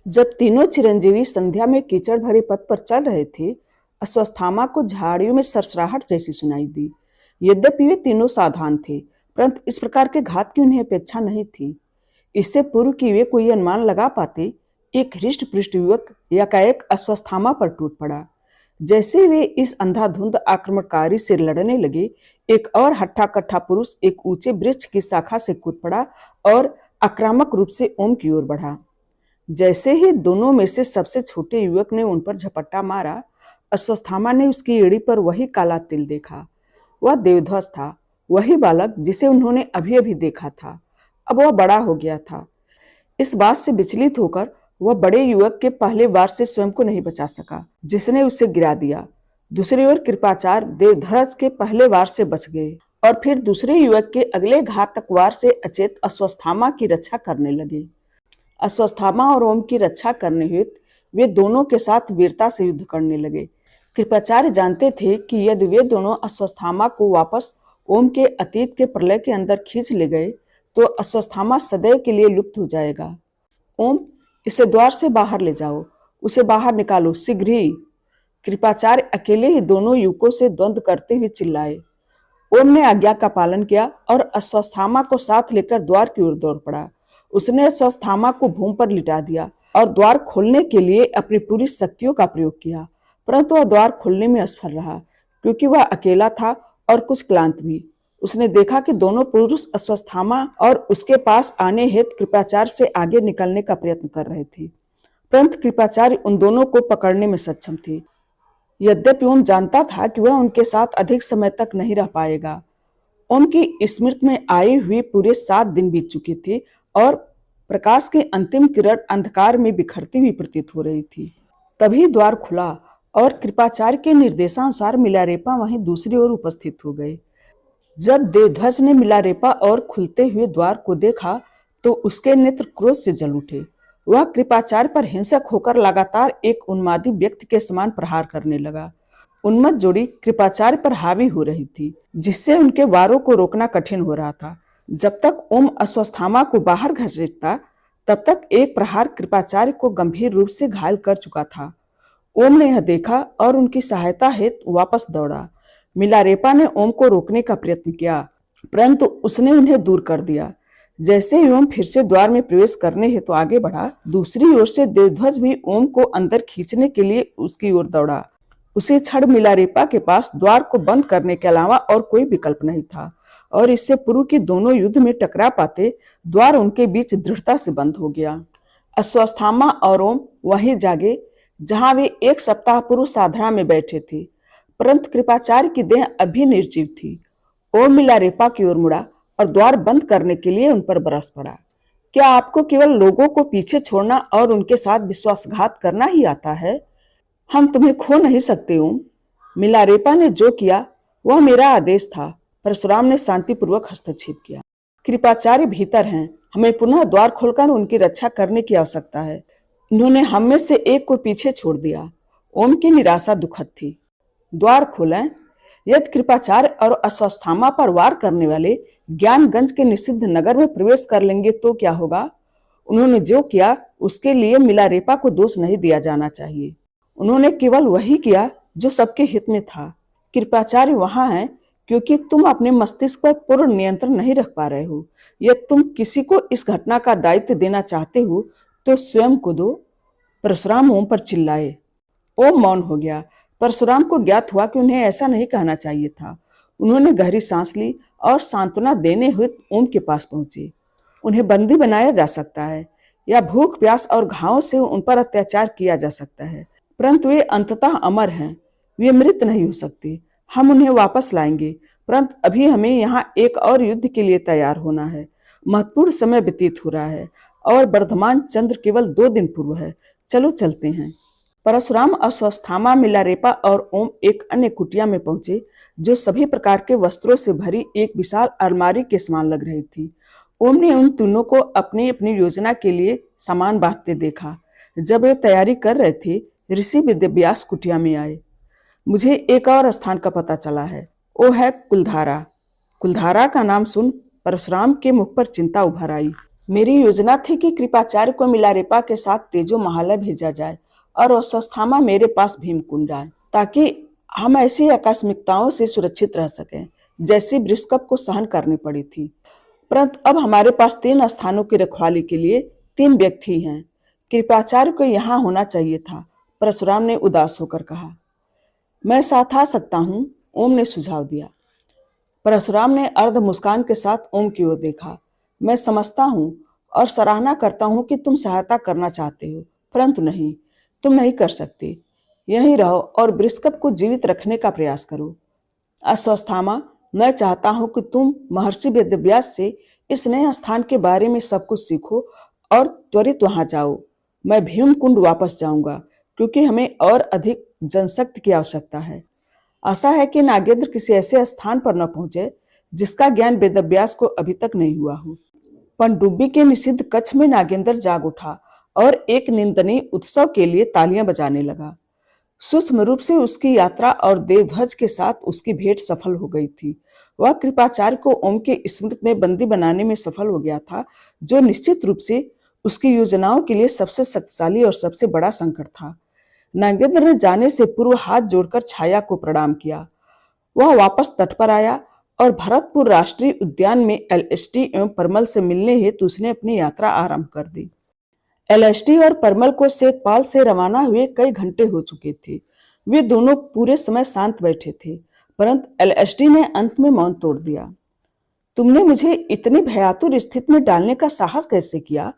जब तीनों चिरंजीवी संध्या में कीचड़ भरे पथ पर चल रहे थे, अश्वत्थामा को झाड़ियों में सरसराहट जैसी सुनाई दी। यद्यपि वे तीनों सावधान थे, परंतु इस प्रकार के घात की उन्हें अपेक्षा नहीं थी। इससे पूर्व कि वे कोई अनुमान लगा पाते, एक हृष्ट-पुष्ट युवक एकाएक अश्वत्थामा पर टूट पड़ा। जैसे वे इस अंधाधुंध आक्रमणकारी से लड़ने लगे, एक और हट्टा-कट्टा पुरुष एक ऊंचे वृक्ष की शाखा से कूद पड़ा और आक्रामक रूप से ओम की ओर बढ़ा। जैसे ही दोनों में से सबसे छोटे युवक ने उन पर झपट्टा मारा, अश्वत्थामा ने उसकी एड़ी पर वही काला तिल देखा। वह देवध्वज था, वही बालक जिसे उन्होंने अभी अभी देखा था। अब वह बड़ा हो गया था। इस बात से विचलित होकर वह बड़े युवक के पहले वार से स्वयं को नहीं बचा सका, जिसने उसे गिरा दिया। दूसरी ओर कृपाचार्य देवध्वज के पहले वार से बच गए और फिर दूसरे युवक के अगले घातक वार से अचेत अश्वत्थामा की रक्षा करने लगे। अश्वत्थामा और ओम की रक्षा करने हेतु वे दोनों के साथ वीरता से युद्ध करने लगे। कृपाचार्य जानते थे कि यदि वे दोनों अश्वत्थामा को वापस ओम के अतीत के प्रलय के अंदर खींच ले गए तो अश्वत्थामा सदैव के लिए लुप्त हो जाएगा। ओम, इसे द्वार से बाहर ले जाओ, उसे बाहर निकालो शीघ्र ही। कृपाचार्य अकेले ही दोनों युवकों से द्वंद्व करते हुए चिल्लाए। ओम ने आज्ञा का पालन किया और अश्वत्थामा को साथ लेकर द्वार की ओर दौड़ पड़ा। उसने अश्वत्थामा को भूमि पर लिटा दिया और द्वार खोलने के लिए अपनी पूरी शक्तियों का प्रयोग किया, परंतु वह द्वार खोलने में असफल रहा, क्योंकि वह अकेला था और कुछ क्लांत भी। उसने देखा कि दोनों पुरुष अश्वत्थामा और उसके पास आने हेतु कृपाचार्य से आगे निकलने का प्रयत्न कर रहे थे, परंतु कृपाचार्य उन दोनों को पकड़ने में सक्षम थे। यद्यपि ओम जानता था कि वह उनके साथ अधिक समय तक नहीं रह पाएगा। ओम की स्मृति में आए हुए पूरे 7 दिन बीत चुके थे और प्रकाश की अंतिम किरण अंधकार में बिखरती हुई प्रतीत हो रही थी। तभी द्वार खुला और कृपाचार्य के निर्देशानुसार मिलारेपा वहीं दूसरी ओर उपस्थित हो गए। जब देवध्वज ने मिलारेपा और खुलते हुए द्वार को देखा तो उसके नेत्र क्रोध से जल उठे। वह कृपाचार्य पर हिंसक होकर लगातार एक उन्मादी व्यक्ति के समान प्रहार करने लगा। उन्मत्त जोड़ी कृपाचार्य पर हावी हो रही थी, जिससे उनके वारों को रोकना कठिन हो रहा था। जब तक ओम अश्वत्थामा को बाहर घसीटता, तब तक एक प्रहार कृपाचार्य को गंभीर रूप से घायल कर चुका था। ओम ने यह देखा और उनकी सहायता हेतु वापस दौड़ा। मिलारेपा ने ओम को रोकने का प्रयत्न किया, परंतु उसने उन्हें दूर कर दिया। जैसे ही ओम फिर से द्वार में प्रवेश करने हेतु आगे बढ़ा, दूसरी ओर से देवध्वज भी ओम को अंदर खींचने के लिए उसकी ओर दौड़ा। उसी क्षण मिलारेपा के पास द्वार को बंद करने के अलावा और कोई विकल्प नहीं था और इससे पूर्व कि दोनों युद्ध में टकरा पाते, द्वार उनके बीच दृढ़ता से बंद हो गया। अश्वत्थामा और ओम वहीं जागे जहां वे 1 सप्ताह पूर्व साधना में बैठे थे, परंतु कृपाचार्य की देह अभी निर्जीव थी। ओम मिलारेपा की ओर मुड़ा और द्वार बंद करने के लिए उन पर बरस पड़ा। क्या आपको केवल लोगों को पीछे छोड़ना और उनके साथ विश्वासघात करना ही आता है? हम तुम्हें खो नहीं सकते ओम। मिलारेपा ने जो किया वह मेरा आदेश था। परशुराम ने शांतिपूर्वक हस्तक्षेप किया। कृपाचार्य भीतर हैं, हमें पुनः द्वार खोलकर उनकी रक्षा करने की आवश्यकता है। इन्होंने हम में से एक को पीछे छोड़ दिया। ओम की निराशा दुखद थी। द्वार खोलें। यदि कृपाचार्य और अश्वत्थामा पर वार करने वाले ज्ञानगंज के निषिद्ध नगर में प्रवेश कर लेंगे तो क्या होगा? उन्होंने जो किया उसके लिए मिलारेपा को दोष नहीं दिया जाना चाहिए। उन्होंने केवल वही किया जो सबके हित में था। कृपाचार्य वहां हैं क्योंकि तुम अपने मस्तिष्क पर पूर्ण नियंत्रण नहीं रख पा रहे हो। यदि तुम किसी को इस घटना का दायित्व देना चाहते हो तो स्वयं को दो। परशुराम ओम पर चिल्लाए। ओम मौन हो गया। परशुराम को ज्ञात हुआ कि उन्हें ऐसा नहीं कहना चाहिए था। उन्होंने गहरी सांस ली और सांत्वना देने हुए ओम के पास पहुंचे। उन्हें बंदी बनाया जा सकता है या भूख प्यास और घावों से उन पर अत्याचार किया जा सकता है, परंतु वे अंततः अमर हैं। वे मृत नहीं हो सकते। हम उन्हें वापस लाएंगे, परंतु अभी हमें यहाँ एक और युद्ध के लिए तैयार होना है। महत्वपूर्ण समय व्यतीत हो रहा है और वर्धमान चंद्र केवल 2 दिन पूर्व है। चलो चलते हैं। परशुराम, अश्वत्थामा, मिलारेपा और ओम एक अन्य कुटिया में पहुंचे जो सभी प्रकार के वस्त्रों से भरी एक विशाल अलमारी के समान लग रही थी। ओम ने उन तीनों को अपनी अपनी योजना के लिए सामान बांटते देखा। जब वे तैयारी कर रहे थे, ऋषि वेदव्यास कुटिया में आए। मुझे एक और स्थान का पता चला है, वो है कुलधारा। कुलधारा का नाम सुन परशुराम के मुख पर चिंता उभर आई। मेरी योजना थी कि कृपाचार्य को मिलारेपा के साथ तेजो महालय भेजा जाए और अश्वत्थामा मेरे पास भीमकुंड आए, ताकि हम ऐसी आकस्मिकताओं से सुरक्षित रह सकें जैसी बृषकप को सहन करनी पड़ी थी। परंतु अब हमारे पास 3 स्थानों की रखवाली के लिए 3 व्यक्ति हैं। कृपाचार्य को यहाँ होना चाहिए था, परशुराम ने उदास होकर कहा। मैं साथ आ सकता हूँ, ओम ने सुझाव दिया। परशुराम ने अर्ध मुस्कान के साथ ओम की ओर देखा। मैं समझता हूँ और सराहना करता हूँ कि तुम सहायता करना चाहते हो, परंतु नहीं, तुम नहीं कर सकते। यहीं रहो और बृषकप को जीवित रखने का प्रयास करो। अश्वत्थामा, मैं चाहता हूँ कि तुम महर्षि वेदव्यास से इस नए स्थान के बारे में सब कुछ सीखो और त्वरित वहां जाओ। मैं भीमकुंड वापस जाऊंगा क्योंकि हमें और अधिक जनशक्ति की आवश्यकता है। आशा है कि नागेंद्र किसी ऐसे स्थान पर न पहुंचे जिसका ज्ञान वेदव्यास को अभी तक नहीं हुआ हो। पनडुब्बी के निषिद्ध कक्ष में नागेंद्र जाग उठा और एक निंदनीय उत्सव के लिए तालियां बजाने लगा। सूक्ष्म रूप से उसकी यात्रा और देवध्वज के साथ उसकी भेंट सफल हो गई थी। वह कृपाचार्य को ओम के स्मृति में बंदी बनाने में सफल हो गया था, जो निश्चित रूप से उसकी योजनाओं के लिए सबसे शक्तिशाली और सबसे बड़ा संकट था। नागेंद्र ने जाने से पूर्व हाथ जोड़कर छाया को प्रणाम किया। वह वापस तट पर आया और भरतपुर राष्ट्रीय उद्यान में एलएसटी एवं परमल से मिलने हेतु उसने अपनी यात्रा आरंभ कर दी। एलएसटी और परमल को सेतपाल से रवाना हुए कई घंटे हो चुके थे। वे दोनों पूरे समय शांत बैठे थे, परंतु एलएसटी ने अंत में मौन तोड़ दिया। तुमने मुझे इतनी भयातुर स्थिति में डालने का साहस कैसे किया?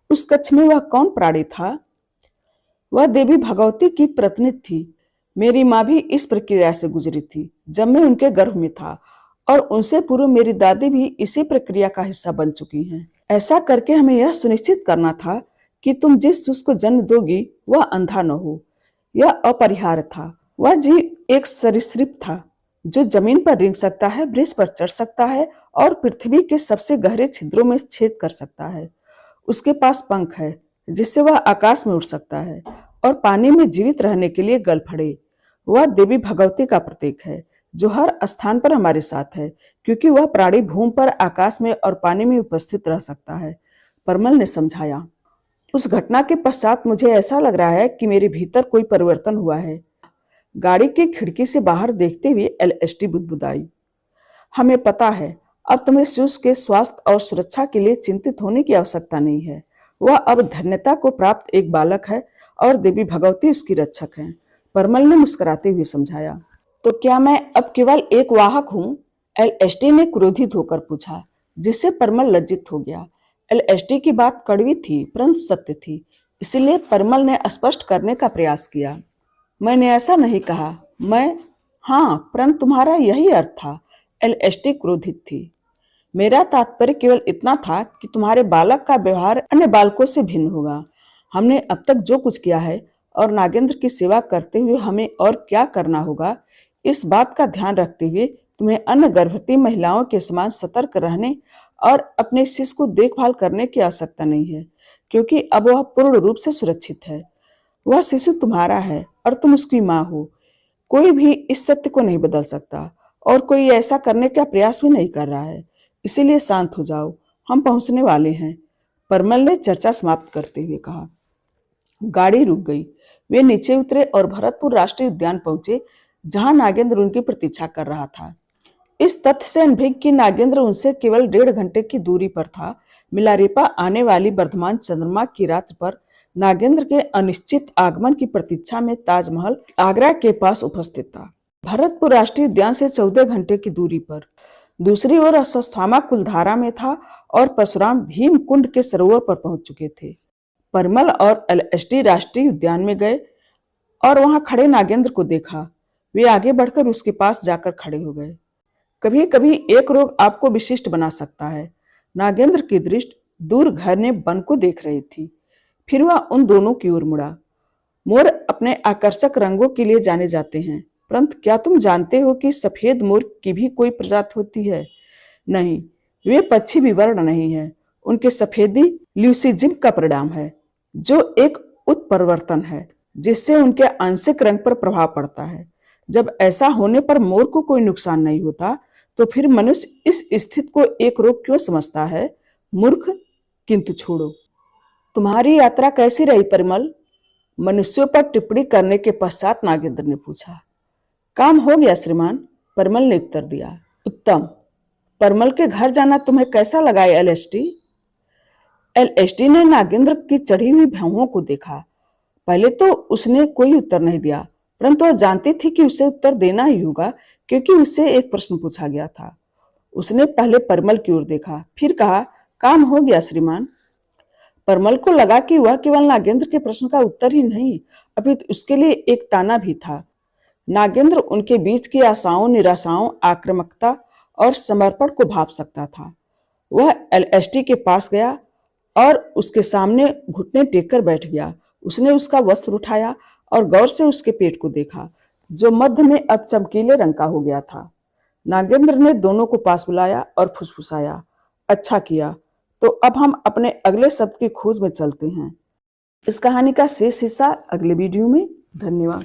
उस कक्ष में वह कौन प्राणी था? वह देवी भगवती की प्रतिनिधि थी। मेरी माँ भी इस प्रक्रिया से गुजरी थी जब मैं उनके गर्भ में था, और उनसे पूर्व मेरी दादी भी इसी प्रक्रिया का हिस्सा बन चुकी हैं। ऐसा करके हमें यह सुनिश्चित करना था कि तुम जिस शिशु को जन्म दोगी वह अंधा न हो। यह अपरिहार्य था। वह जीव एक सरीसृप था जो जमीन पर रेंग सकता है, वृक्ष पर चढ़ सकता है और पृथ्वी के सबसे गहरे छिद्रों में छेद कर सकता है। उसके पास पंख है जिससे वह आकाश में उड़ सकता है और पानी में जीवित रहने के लिए गल फड़े। वह देवी भगवती का प्रतीक है जो हर स्थान पर हमारे साथ है, क्योंकि वह प्राणी भूमि पर, आकाश में और पानी में उपस्थित रह सकता है, परमल ने समझाया। उस घटना के पश्चात मुझे ऐसा लग रहा है कि मेरे भीतर कोई परिवर्तन हुआ है। गाड़ी की खिड़की से बाहर देखते हुए एलएसटी बुदबुदाई। हमें पता है, अब तुम्हें शिशु के स्वास्थ्य और सुरक्षा के लिए चिंतित होने की आवश्यकता नहीं है। वह अब धन्यता को प्राप्त एक बालक है और देवी भगवती उसकी रक्षक है, परमल ने मुस्कुराते हुए समझाया। तो क्या मैं अब केवल एक वाहक हूँ? एलएसटी ने क्रोधित होकर पूछा, जिससे परमल लज्जित हो गया। एलएसटी की बात कड़वी थी परंतु सत्य थी, इसलिए परमल ने स्पष्ट करने का प्रयास किया। मैंने ऐसा नहीं कहा। हाँ, परंतु तुम्हारा यही अर्थ था। एलएसटी क्रोधित थी। मेरा तात्पर्य केवल इतना था कि तुम्हारे बालक का व्यवहार अन्य बालकों से भिन्न होगा। हमने अब तक जो कुछ किया है और नागेंद्र की सेवा करते हुए हमें और क्या करना होगा, इस बात का ध्यान रखते हुए तुम्हें अन्य गर्भवती महिलाओं के समान सतर्क रहने और अपने शिशु को देखभाल करने की आवश्यकता नहीं है, क्योंकि अब वह पूर्ण रूप से सुरक्षित है। वह शिशु तुम्हारा है और तुम उसकी माँ हो। कोई भी इस सत्य को नहीं बदल सकता और कोई ऐसा करने का प्रयास भी नहीं कर रहा है। इसीलिए शांत हो जाओ, हम पहुंचने वाले हैं, परमल ने चर्चा समाप्त करते हुए कहा। गाड़ी रुक गई। वे नीचे उतरे और भरतपुर राष्ट्रीय उद्यान पहुंचे, जहां नागेंद्र उनकी प्रतीक्षा कर रहा था। इस तथ्य से अनभिज्ञ कि नागेंद्र उनसे केवल 1.5 घंटे की दूरी पर था, मिलारेपा आने वाली वर्धमान चंद्रमा की रात पर नागेंद्र के अनिश्चित आगमन की प्रतीक्षा में ताजमहल आगरा के पास उपस्थित था। भरतपुर राष्ट्रीय उद्यान से 14 घंटे की दूरी पर। दूसरी ओर अश्वत्थामा कुलधारा में था और परशुराम भीमकुंड के सरोवर पर पहुंच चुके थे। परमल और एलएसटी राष्ट्रीय उद्यान में गए और वहां खड़े नागेंद्र को देखा। वे आगे बढ़कर उसके पास जाकर खड़े हो गए। कभी कभी एक रोग आपको विशिष्ट बना सकता है। नागेंद्र की दृष्टि दूर घने वन को देख रही थी। फिर वह उन दोनों की ओर मुड़ा। मोर अपने आकर्षक रंगों के लिए जाने जाते हैं, परंतु क्या तुम जानते हो कि सफेद मोर की भी कोई प्रजाति होती है? नहीं, वे पक्षी विवर्ण नहीं है। उनके सफेदी ल्यूसिज्म का परिणाम है, जो एक उत्परिवर्तन है जिससे उनके आंशिक रंग पर प्रभाव पड़ता है। जब ऐसा होने पर मोर को कोई नुकसान नहीं होता, तो फिर मनुष्य इस स्थिति को एक रोग क्यों समझता है? मूर्ख! किंतु छोड़ो। तुम्हारी यात्रा कैसी रही परिमल? मनुष्यों पर टिप्पणी करने के पश्चात नागेंद्र ने पूछा। काम हो गया श्रीमान, परिमल ने उत्तर दिया। उत्तम। परिमल के घर जाना तुम्हें कैसा लगा एलएसटी? एलएसटी ने नागेंद्र की चढ़ी हुई भौहों को देखा। पहले तो उसने कोई उत्तर नहीं दिया, परंतु वह जानती थी कि उसे उत्तर देना ही होगा, क्योंकि उससे एक प्रश्न पूछा गया था। उसने पहले परिमल की ओर देखा, फिर कहा, काम हो गया श्रीमान। परिमल को लगा कि वह केवल नागेंद्र के प्रश्न का उत्तर ही नहीं, अपितु उसके लिए एक ताना भी था। नागेंद्र उनके बीच की आशाओं, निराशाओं, आक्रामकता और समर्पण को भाप सकता था। वह एलएसटी के पास गया और उसके सामने घुटने टेक कर बैठ गया। उसने उसका वस्त्र उठाया और गौर से उसके पेट को देखा, जो मध्य में अब चमकीले रंग का हो गया था। नागेंद्र ने दोनों को पास बुलाया और फुसफुसाया, अच्छा किया, तो अब हम अपने अगले शब्द की खोज में चलते हैं। इस कहानी का शेष हिस्सा अगले वीडियो में। धन्यवाद।